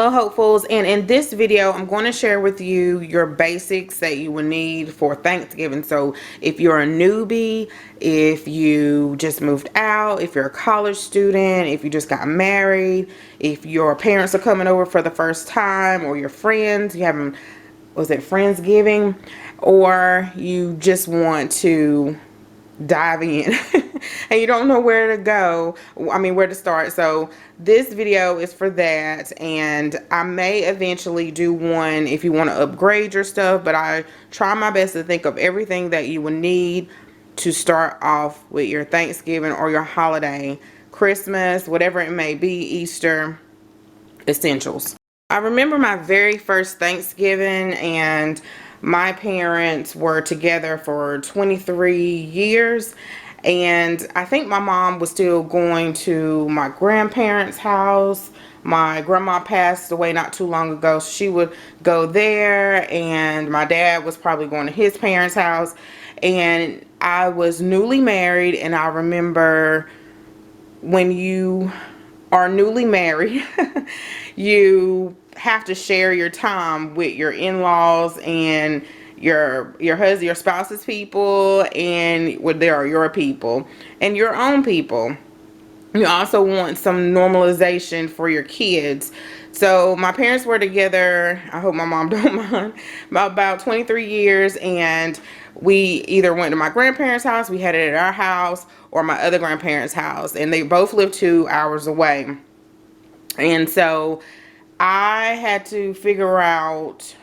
Hello hopefuls, and in this video I'm going to share with you your basics that you will need for Thanksgiving. So if you're a newbie, if you just moved out, if you're a college student, if you just got married, if your parents are coming over for the first time, or your friends, you haven't, was it Friendsgiving, or you just want to dive in and you don't know where to go, where to start. So this video is for that, and I may eventually do one if you want to upgrade your stuff, but I try my best to think of everything that you will need to start off with your Thanksgiving or your holiday, Christmas, whatever it may be, Easter essentials. I remember my very first Thanksgiving, and my parents were together for 23 years, and I think my mom was still going to my grandparents' house. My grandma passed away not too long ago, so she would go there, and my dad was probably going to his parents' house. And I was newly married, and I remember when you are newly married, you have to share your time with your in-laws and your husband, your spouse's people, and there are your people and your own people. You also want some normalization for your kids. So my parents were together, I hope my mom don't mind, about 23 years, and we either went to my grandparents' house, we had it at our house, or my other grandparents' house, and they both lived 2 hours away. And so I had to figure out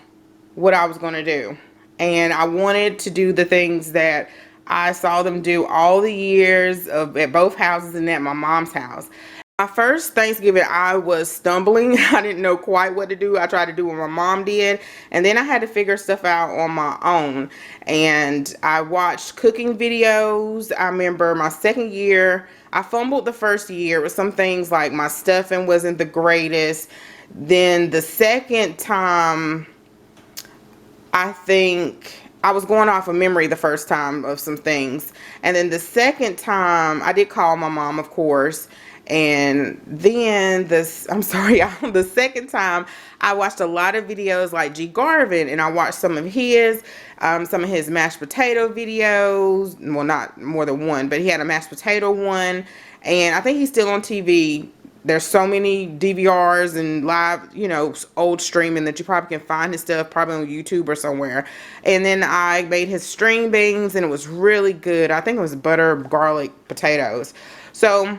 what I was going to do, and I wanted to do the things that I saw them do all the years at both houses and at my mom's house. My first Thanksgiving, I was stumbling. I didn't know quite what to do. I tried to do what my mom did, and then I had to figure stuff out on my own. And I watched cooking videos. I remember my second year, I fumbled the first year with some things, like my stuffing wasn't the greatest. Then the second time, I think I was going off of memory the first time of some things. And then the second time, I did call my mom, of course. And then the second time, I watched a lot of videos like G. Garvin, and I watched some of his mashed potato videos. Well, not more than one, but he had a mashed potato one. And I think he's still on TV. There's so many DVRs and live, old streaming that you probably can find his stuff probably on YouTube or somewhere. And then I made his string beans, and it was really good. I think it was butter garlic potatoes. So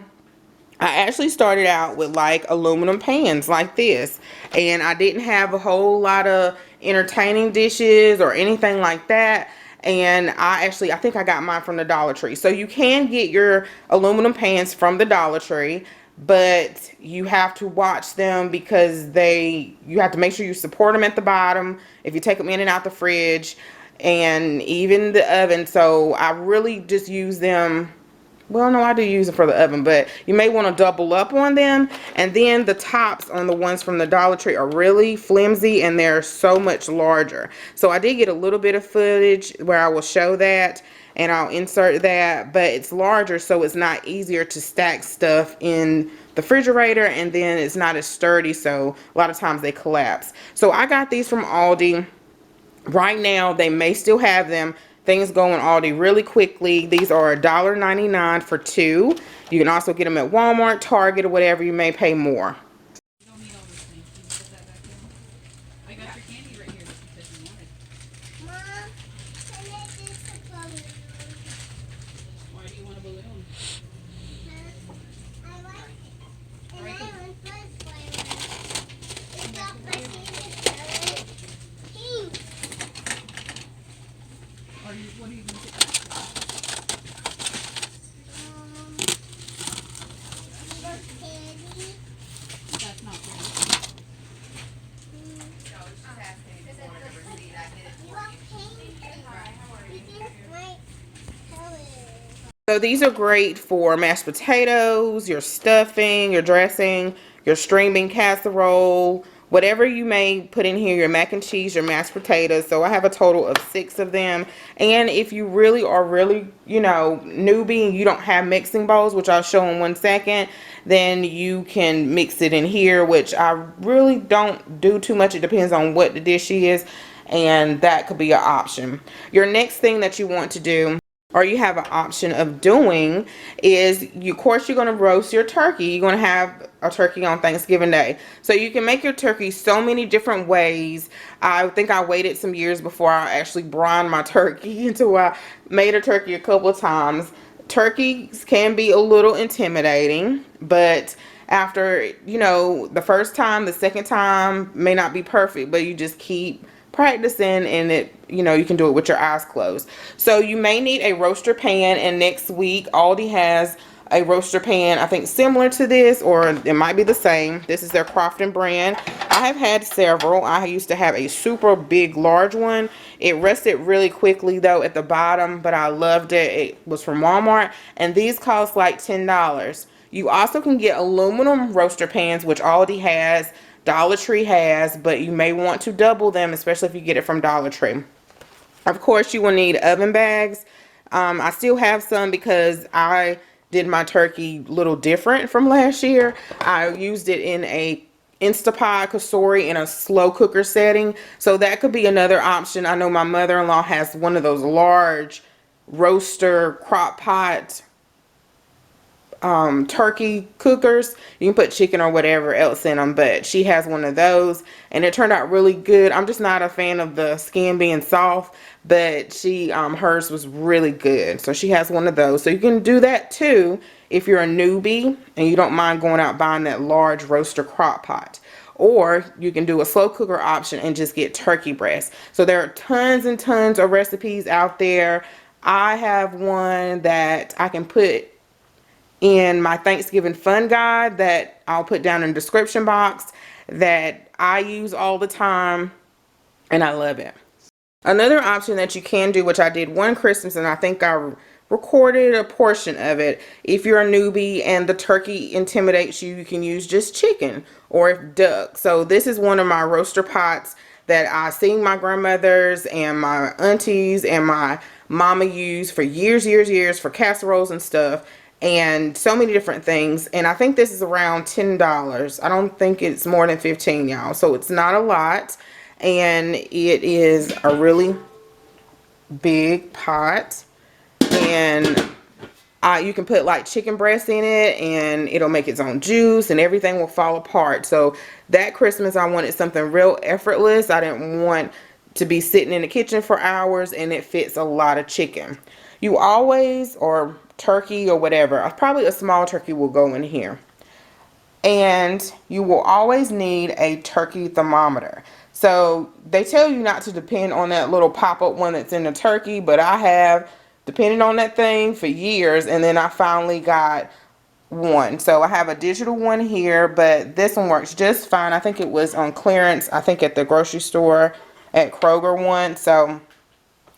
I actually started out with like aluminum pans like this, and I didn't have a whole lot of entertaining dishes or anything like that. And I think I got mine from the Dollar Tree. So you can get your aluminum pans from the Dollar Tree, but you have to watch them because you have to make sure you support them at the bottom if you take them in and out the fridge, and even the oven. So I really just use them. Well, no, I do use it for the oven, but you may want to double up on them. And then the tops on the ones from the Dollar Tree are really flimsy, and they're so much larger. So I did get a little bit of footage where I will show that, and I'll insert that, but it's larger, so it's not easier to stack stuff in the refrigerator, and then it's not as sturdy, so a lot of times they collapse. So I got these from Aldi. Right now, they may still have them. Things go in Aldi really quickly. These are $1.99 for 2. You can also get them at Walmart, Target, or whatever. You may pay more. You don't need all those things. Can you put that back in? I got your candy right here because you wanted. Mom, can I do some balloons? Why do you want a balloon? I like it. And I want fun flavor. It's not my favorite color. Pink. What are you going to get? Little candy. That's not good. You want pink? This is my color. So these are great for mashed potatoes, your stuffing, your dressing, your string bean casserole, whatever you may put in here, your mac and cheese, your mashed potatoes. So I have a total of 6 of them. And if you really are you know, newbie and you don't have mixing bowls, which I'll show in 1 second, then you can mix it in here, which I really don't do too much. It depends on what the dish is, and that could be an option. Your next thing that you want to do, or you have an option of doing, is of course you're going to roast your turkey. You're going to have a turkey on Thanksgiving Day, so you can make your turkey so many different ways. I think I waited some years before I actually brined my turkey until I made a turkey a couple of times. Turkeys can be a little intimidating, but after, you know, the first time, the second time may not be perfect, but you just keep practicing, and it, you know, you can do it with your eyes closed. So you may need a roaster pan, and next week Aldi has a roaster pan, I think similar to this, or it might be the same. This is their Crofton brand. I have had several. I used to have a super big large one. It rusted really quickly though at the bottom, but I loved it. It was from Walmart, and these cost like $10. You also can get aluminum roaster pans, which Aldi has, Dollar Tree has, but you may want to double them, especially if you get it from Dollar Tree. Of course, you will need oven bags. I still have some because I did my turkey a little different from last year. I used it in a Instapot Kasori in a slow cooker setting, so that could be another option. I know my mother-in-law has one of those large roaster crock pot turkey cookers. You can put chicken or whatever else in them, but she has one of those, and it turned out really good. I'm just not a fan of the skin being soft, but she hers was really good, so she has one of those. So you can do that too if you're a newbie and you don't mind going out buying that large roaster crock pot. Or you can do a slow cooker option and just get turkey breast. So there are tons and tons of recipes out there. I have one that I can put in my Thanksgiving fun guide that I'll put down in the description box that I use all the time, and I love it. Another option that you can do, which I did one Christmas, and I think I recorded a portion of it. If you're a newbie and the turkey intimidates you, you can use just chicken or duck. So this is one of my roaster pots that I seen my grandmothers and my aunties and my mama use for years for casseroles and stuff, and so many different things. And I think this is around $10. I don't think it's more than 15, y'all. So it's not a lot, and it is a really big pot, and you can put like chicken breast in it, and it'll make its own juice, and everything will fall apart. So that Christmas I wanted something real effortless. I didn't want to be sitting in the kitchen for hours, and it fits a lot of chicken. You always, or turkey or whatever, probably a small turkey will go in here. And you will always need a turkey thermometer. So they tell you not to depend on that little pop-up one that's in the turkey, but I have depended on that thing for years, and then I finally got one. So I have a digital one here, but this one works just fine. I think it was on clearance, I think at the grocery store at Kroger once. So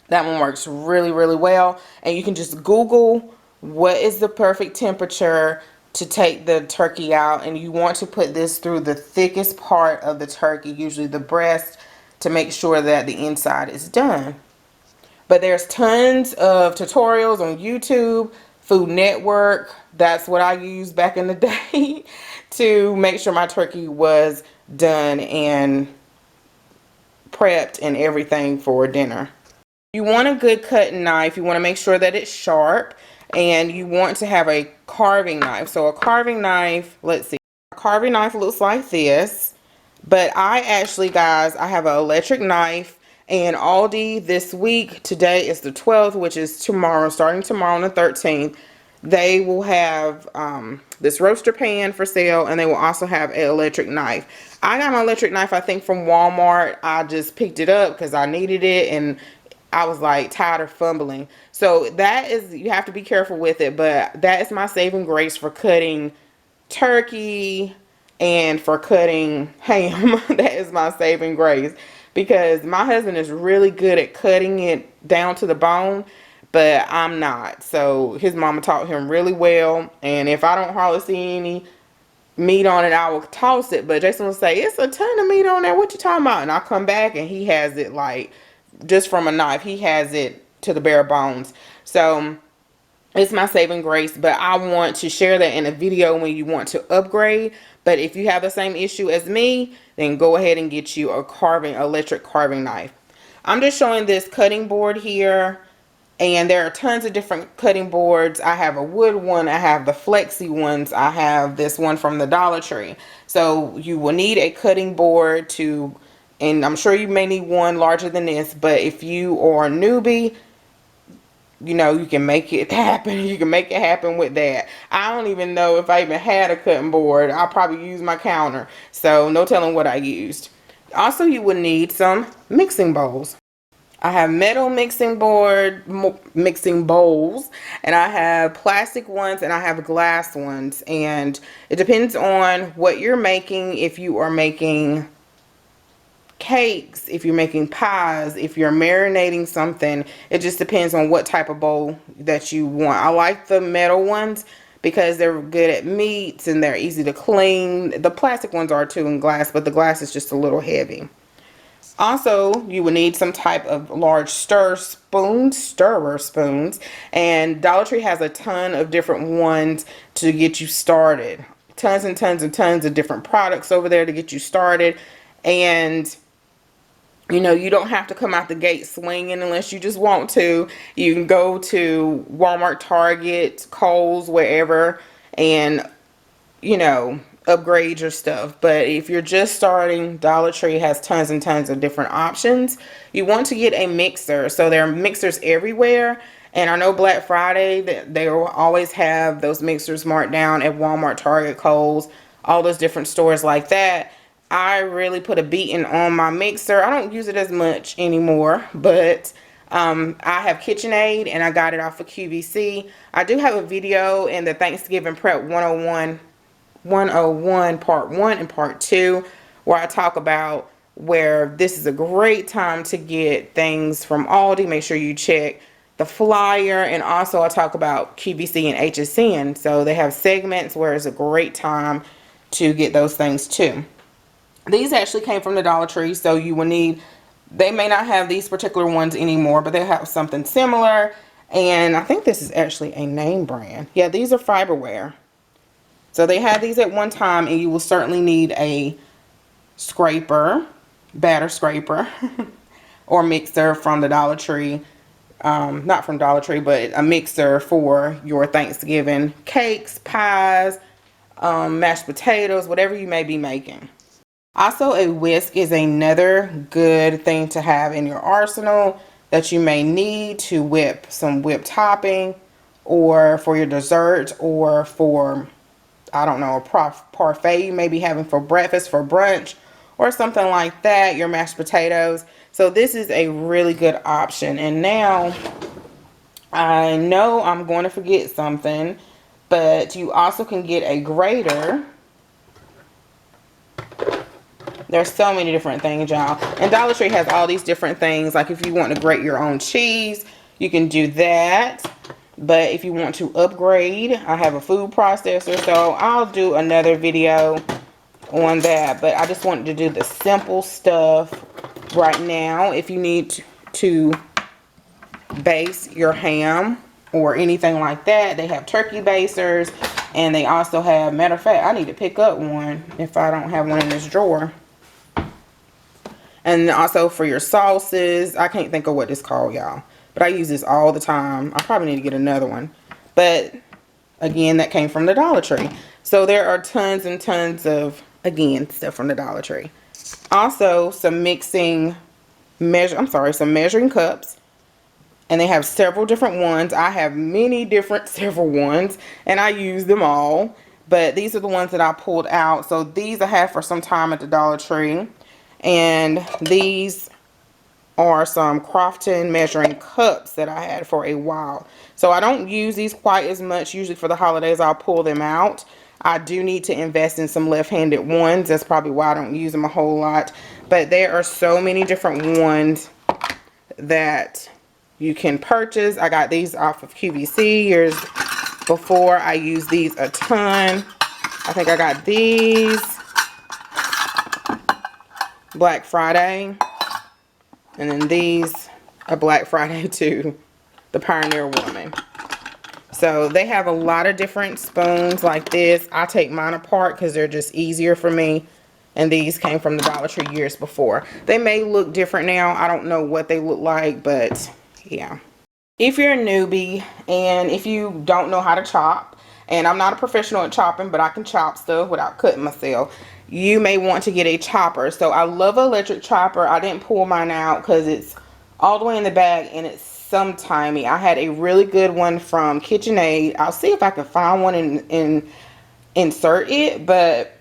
that one works really well, and you can just Google what is the perfect temperature to take the turkey out, and you want to put this through the thickest part of the turkey, usually the breast, to make sure that the inside is done. But there's tons of tutorials on YouTube, Food Network. That's what I used back in the day to make sure my turkey was done and prepped and everything for dinner. You want a good cutting knife. You want to make sure that it's sharp, and you want to have a carving knife. So a carving knife, let's see, a carving knife looks like this, but I actually, guys, I have an electric knife, and Aldi this week, today is the 12th, which is tomorrow, starting tomorrow on the 13th, they will have this roaster pan for sale, and they will also have an electric knife. I got my electric knife, I think, from Walmart. I just picked it up because I needed it, and I was like tired of fumbling. So that is, you have to be careful with it, but that is my saving grace for cutting turkey and for cutting ham. That is my saving grace, because my husband is really good at cutting it down to the bone, but I'm not. So his mama taught him really well, and if I don't hardly see any meat on it, I will toss it. But Jason will say, it's a ton of meat on there. What you talking about? And I'll come back and he has it like just from a knife. He has it to the bare bones. So it's my saving grace, but I want to share that in a video when you want to upgrade. But if you have the same issue as me, then go ahead and get you a electric carving knife. I'm just showing this cutting board here, and there are tons of different cutting boards. I have a wood one, I have the flexi ones, I have this one from the Dollar Tree. So you will need a cutting board to, and I'm sure you may need one larger than this, but if you are a newbie, you know, you can make it happen. You can make it happen with that. I don't even know if I even had a cutting board. I'll probably use my counter. So no telling what I used. Also, you would need some mixing bowls. I have metal mixing bowls, and I have plastic ones, and I have glass ones. And it depends on what you're making. If you are making cakes, if you're making pies, if you're marinating something, it just depends on what type of bowl that you want. I like the metal ones because they're good at meats and they're easy to clean. The plastic ones are too in glass, but the glass is just a little heavy. Also, you will need some type of large stirrer spoons, and Dollar Tree has a ton of different ones to get you started. Tons and tons and tons of different products over there to get you started. And you know, you don't have to come out the gate swinging unless you just want to. You can go to Walmart, Target, Kohl's, wherever, and, you know, upgrade your stuff. But if you're just starting, Dollar Tree has tons and tons of different options. You want to get a mixer. So there are mixers everywhere. And I know Black Friday, they will always have those mixers marked down at Walmart, Target, Kohl's, all those different stores like that. I really put a beating on my mixer. I don't use it as much anymore, but I have KitchenAid and I got it off of QVC. I do have a video in the Thanksgiving Prep 101 part 1 and part 2 where I talk about where this is a great time to get things from Aldi. Make sure you check the flyer, and also I talk about QVC and HSN. So they have segments where it's a great time to get those things too. These actually came from the Dollar Tree, so you will need, they may not have these particular ones anymore, but they have something similar. And I think this is actually a name brand. Yeah, these are Fiberware. So they had these at one time, and you will certainly need a scraper, batter scraper, or mixer from the Dollar Tree. Not from Dollar Tree, but a mixer for your Thanksgiving cakes, pies, mashed potatoes, whatever you may be making. Also, a whisk is another good thing to have in your arsenal that you may need to whip some whipped topping, or for your dessert, or for, I don't know, a parfait you may be having for breakfast, for brunch, or something like that, your mashed potatoes. So this is a really good option. And now, I know I'm going to forget something, but you also can get a grater. There's so many different things, y'all. And Dollar Tree has all these different things. Like if you want to grate your own cheese, you can do that. But if you want to upgrade, I have a food processor. So I'll do another video on that. But I just wanted to do the simple stuff right now. If you need to baste your ham or anything like that, they have turkey basers. And they also have, matter of fact, I need to pick up one if I don't have one in this drawer. And also for your sauces, I can't think of what it's called, y'all, but I use this all the time. I probably need to get another one. But again, that came from the Dollar Tree. So there are tons and tons of, again, stuff from the Dollar Tree. Also, some measuring cups. And they have several different ones. I have several ones, and I use them all. But these are the ones that I pulled out. So these I had for some time at the Dollar Tree. And these are some Crofton measuring cups that I had for a while. So I don't use these quite as much. Usually for the holidays, I'll pull them out. I do need to invest in some left-handed ones. That's probably why I don't use them a whole lot. But there are so many different ones that you can purchase. I got these off of QVC years before. I use these a ton. I think I got these Black Friday. And then these are Black Friday too. The Pioneer Woman. So they have a lot of different spoons like this. I take mine apart because they're just easier for me. And these came from the Dollar Tree years before. They may look different now. I don't know what they look like, but yeah. If you're a newbie and if you don't know how to chop, and I'm not a professional at chopping, but I can chop stuff without cutting myself, you may want to get a chopper. So I love an electric chopper. I didn't pull mine out because it's all the way in the bag and it's sometimey. I had a really good one from KitchenAid. I'll see if I can find one and insert it, but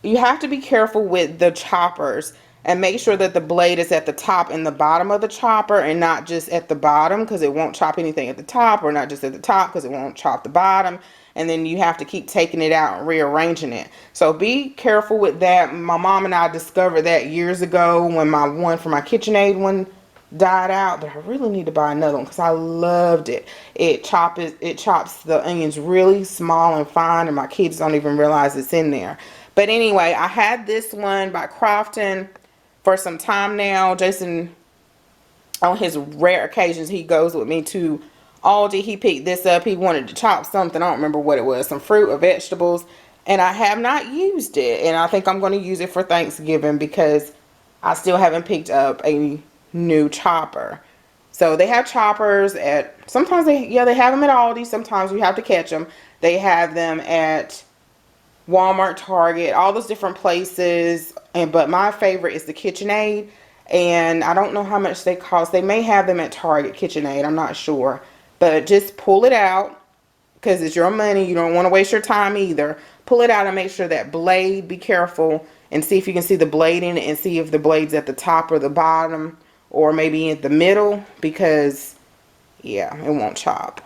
you have to be careful with the choppers and make sure that the blade is at the top and the bottom of the chopper and not just at the bottom, because it won't chop anything at the top, or not just at the top because it won't chop the bottom. And then you have to keep taking it out and rearranging it. So be careful with that. My mom and I discovered that years ago when my one for my KitchenAid one died out, but I really need to buy another one because I loved it. It chops the onions really small and fine, and my kids don't even realize it's in there. But anyway, I had this one by Crofton for some time now. Jason, on his rare occasions, he goes with me to Aldi. He picked this up. He wanted to chop something. I don't remember what it was, some fruit or vegetables. And I have not used it. And I think I'm going to use it for Thanksgiving because I still haven't picked up a new chopper. So they have choppers at, sometimes they have them at Aldi. Sometimes you have to catch them. They have them at Walmart, Target, all those different places. But my favorite is the KitchenAid. And I don't know how much they cost. They may have them at Target, KitchenAid. I'm not sure. But just pull it out because it's your money. You don't want to waste your time either. Pull it out and make sure that blade, be careful and see if you can see the blade in it and see if the blade's at the top or the bottom or maybe in the middle, because yeah, it won't chop.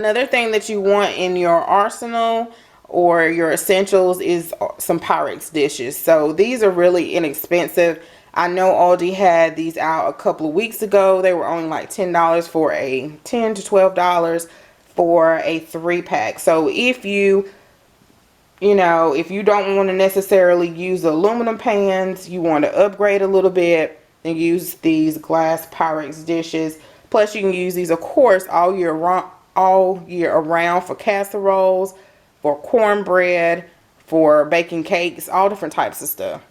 Another thing that you want in your arsenal or your essentials is some Pyrex dishes. So these are really inexpensive. I know Aldi had these out a couple of weeks ago. They were only like $10 for a $10 to $12 for a 3-pack. So if you don't want to necessarily use the aluminum pans, you want to upgrade a little bit and use these glass Pyrex dishes. Plus you can use these, of course, all year around for casseroles, for cornbread, for baking cakes, all different types of stuff.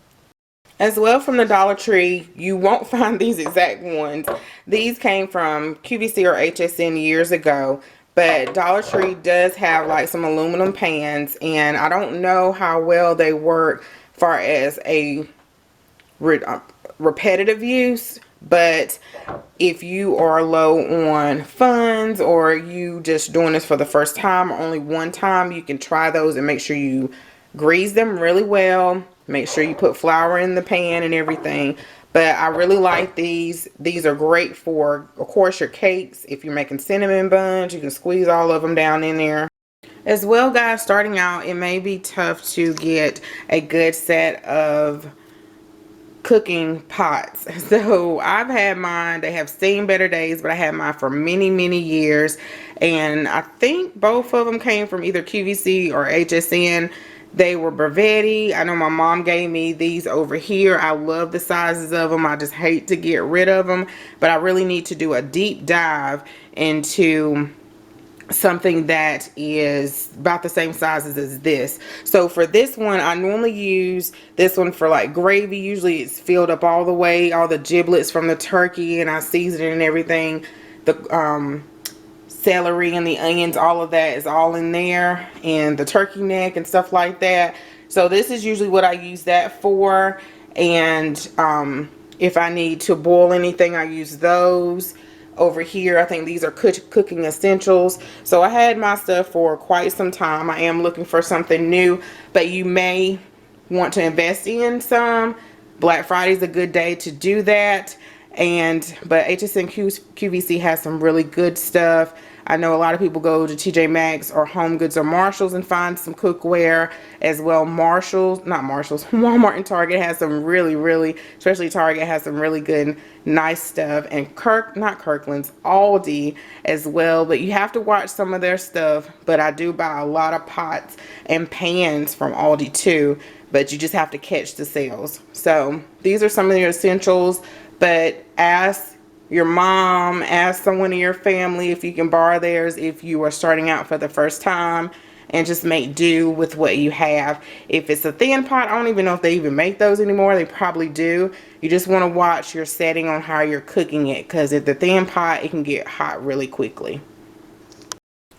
As well, from the Dollar Tree, you won't find these exact ones. These came from QVC or HSN years ago, but Dollar Tree does have like some aluminum pans, and I don't know how well they work far as a repetitive use. But if you are low on funds or you just doing this for the first time or only one time, you can try those and make sure you grease them really well. Make sure you put flour in the pan and everything. But I really like these. These are great for, of course, your cakes. If you're making cinnamon buns, you can squeeze all of them down in there. As well, guys, starting out, it may be tough to get a good set of cooking pots. So I've had mine. They have seen better days, but I had mine for many years, and I think both of them came from either QVC or HSN. They were Brevetti. I know my mom gave me these over here. I love the sizes of them. I just hate to get rid of them, but I really need to do a deep dive into something that is about the same sizes as this. So for this one, I normally use this one for like gravy. Usually it's filled up all the way, all the giblets from the turkey, and I season it and everything. The celery and the onions, all of that is all in there, and the turkey neck and stuff like that. So this is usually what I use that for. And if I need to boil anything, I use those. Over here, I think these are cooking essentials. So I had my stuff for quite some time. I am looking for something new, but you may want to invest in some. Black Friday is a good day to do that. But HSN QVC has some really good stuff. I know a lot of people go to TJ Maxx or Home Goods or Marshalls and find some cookware as well. Walmart and Target has some really, especially Target has some really good, nice stuff. And not Kirkland's, Aldi as well. But you have to watch some of their stuff. But I do buy a lot of pots and pans from Aldi too. But you just have to catch the sales. So these are some of your essentials. But ask your mom, ask someone in your family if you can borrow theirs if you are starting out for the first time, and just make do with what you have. If it's a thin pot, I don't even know if they even make those anymore. They probably do. You just want to watch your setting on how you're cooking it, because if the thin pot, it can get hot really quickly.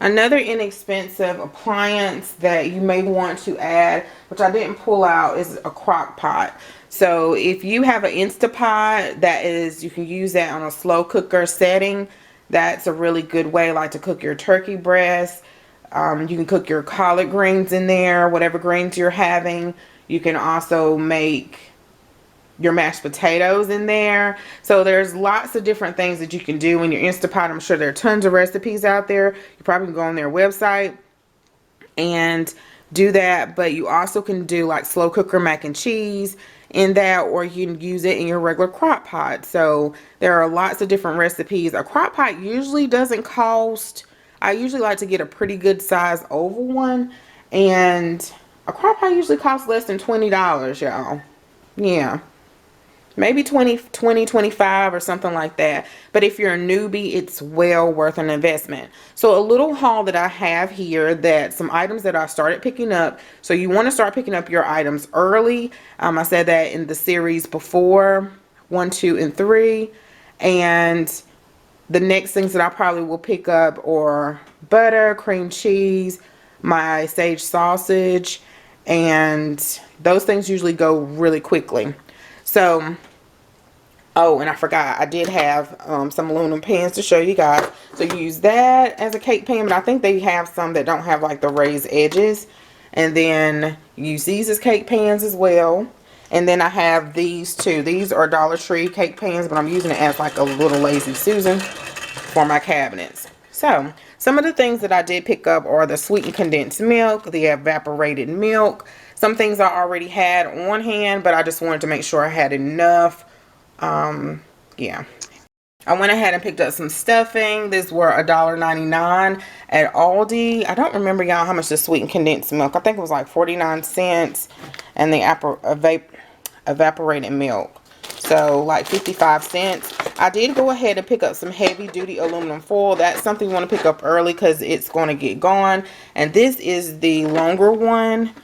Another inexpensive appliance that you may want to add, which I didn't pull out, is a crock pot. So if you have an Instapot, you can use that on a slow cooker setting. That's a really good way, like to cook your turkey breast. You can cook your collard greens in there, whatever greens you're having. You can also make your mashed potatoes in there. So there's lots of different things that you can do in your Instapot. I'm sure there are tons of recipes out there. You probably can go on their website and do that. But you also can do like slow cooker mac and cheese in that, or you can use it in your regular crock pot. So there are lots of different recipes. A crock pot usually doesn't cost, I usually like to get a pretty good size oval one, and a crock pot usually costs less than $20, y'all. Yeah, maybe 25 or something like that. But if you're a newbie, it's well worth an investment. So a little haul that I have here, that some items that I started picking up. So you want to start picking up your items early. I said that in the series before, 1, 2, and 3. And the next things that I probably will pick up are butter, cream cheese, my sage sausage, and those things usually go really quickly. So, oh, and I forgot, I did have some aluminum pans to show you guys. So you use that as a cake pan, but I think they have some that don't have like the raised edges. And then you use these as cake pans as well. And then I have these too. These are Dollar Tree cake pans, but I'm using it as like a little Lazy Susan for my cabinets. So some of the things that I did pick up are the sweetened condensed milk, the evaporated milk. Some things I already had on hand, but I just wanted to make sure I had enough. Yeah. I went ahead and picked up some stuffing. These were $1.99 at Aldi. I don't remember, y'all, how much the sweetened condensed milk. I think it was like 49 cents. And the evaporated milk, so like 55 cents. I did go ahead and pick up some heavy duty aluminum foil. That's something you want to pick up early because it's going to get gone. And this is the longer one.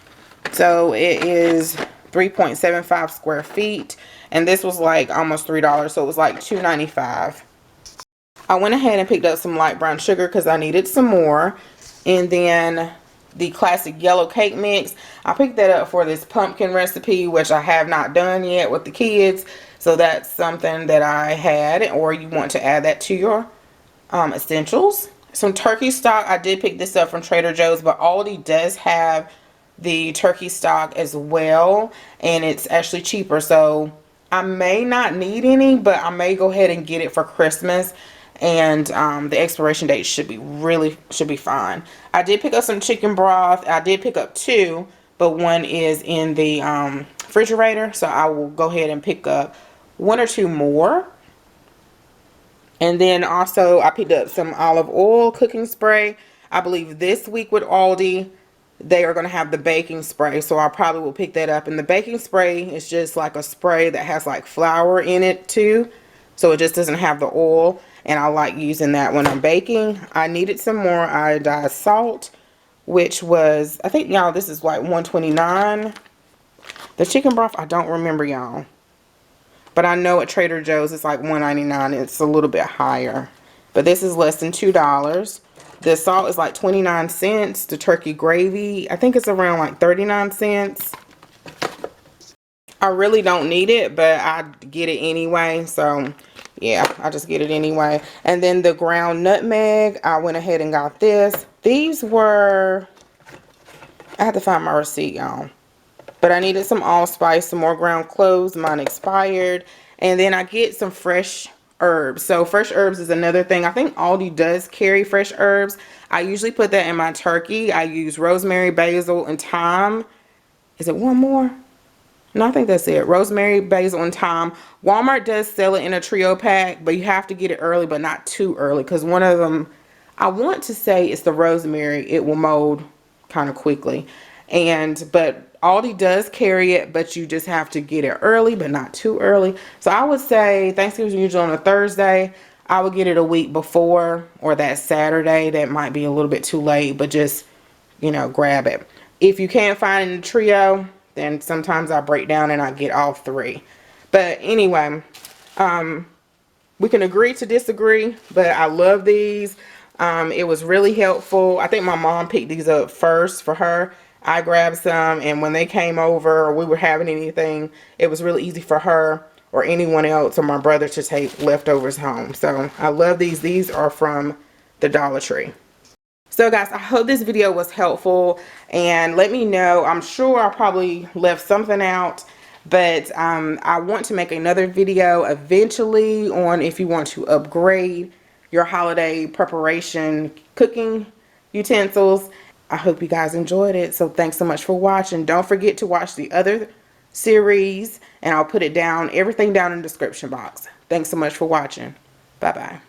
So it is 3.75 square feet. And this was like almost $3. So it was like $2.95. I went ahead and picked up some light brown sugar because I needed some more. And then the classic yellow cake mix, I picked that up for this pumpkin recipe, which I have not done yet with the kids. So that's something that I had, or you want to add that to your essentials. Some turkey stock. I did pick this up from Trader Joe's, but Aldi does have the turkey stock as well, and it's actually cheaper. So I may not need any, but I may go ahead and get it for Christmas. And the expiration date should be fine. I did pick up some chicken broth. I did pick up 2, but one is in the refrigerator, so I will go ahead and pick up 1 or 2 more. And then also I picked up some olive oil cooking spray. I believe this week with Aldi they are going to have the baking spray, so I probably will pick that up. And the baking spray is just like a spray that has like flour in it too, so it just doesn't have the oil. And I like using that when I'm baking. I needed some more iodized salt, which was, I think, y'all, this is like $1.29. The chicken broth, I don't remember, y'all. But I know at Trader Joe's it's like $1.99. It's a little bit higher. But this is less than $2. The salt is like 29 cents. The turkey gravy, I think it's around like 39 cents. I really don't need it, but I get it anyway. So yeah, I just get it anyway. And then the ground nutmeg, I went ahead and got this. These were, I had to find my receipt, y'all. But I needed some allspice, some more ground cloves. Mine expired. And then I get some fresh herbs. So fresh herbs is another thing. I think Aldi does carry fresh herbs. I usually put that in my turkey. I use rosemary, basil, and thyme. Is it one more? No, I think that's it. Rosemary, basil, and thyme. Walmart does sell it in a trio pack, but you have to get it early, but not too early, because one of them, I want to say it's the rosemary. It will mold kind of quickly. But Aldi does carry it, but you just have to get it early, but not too early. So I would say Thanksgiving is usually on a Thursday. I would get it a week before or that Saturday. That might be a little bit too late, but just, grab it. If you can't find it in a trio, then sometimes I break down and I get all three. But anyway, we can agree to disagree, but I love these. It was really helpful. I think my mom picked these up first for her. I grabbed some, and when they came over or we were having anything, it was really easy for her or anyone else or my brother to take leftovers home. So I love these. These are from the Dollar Tree. So guys, I hope this video was helpful, and let me know. I'm sure I probably left something out, but I want to make another video eventually on if you want to upgrade your holiday preparation cooking utensils. I hope you guys enjoyed it. So thanks so much for watching. Don't forget to watch the other series, and I'll put it down, everything down in the description box. Thanks so much for watching. Bye-bye.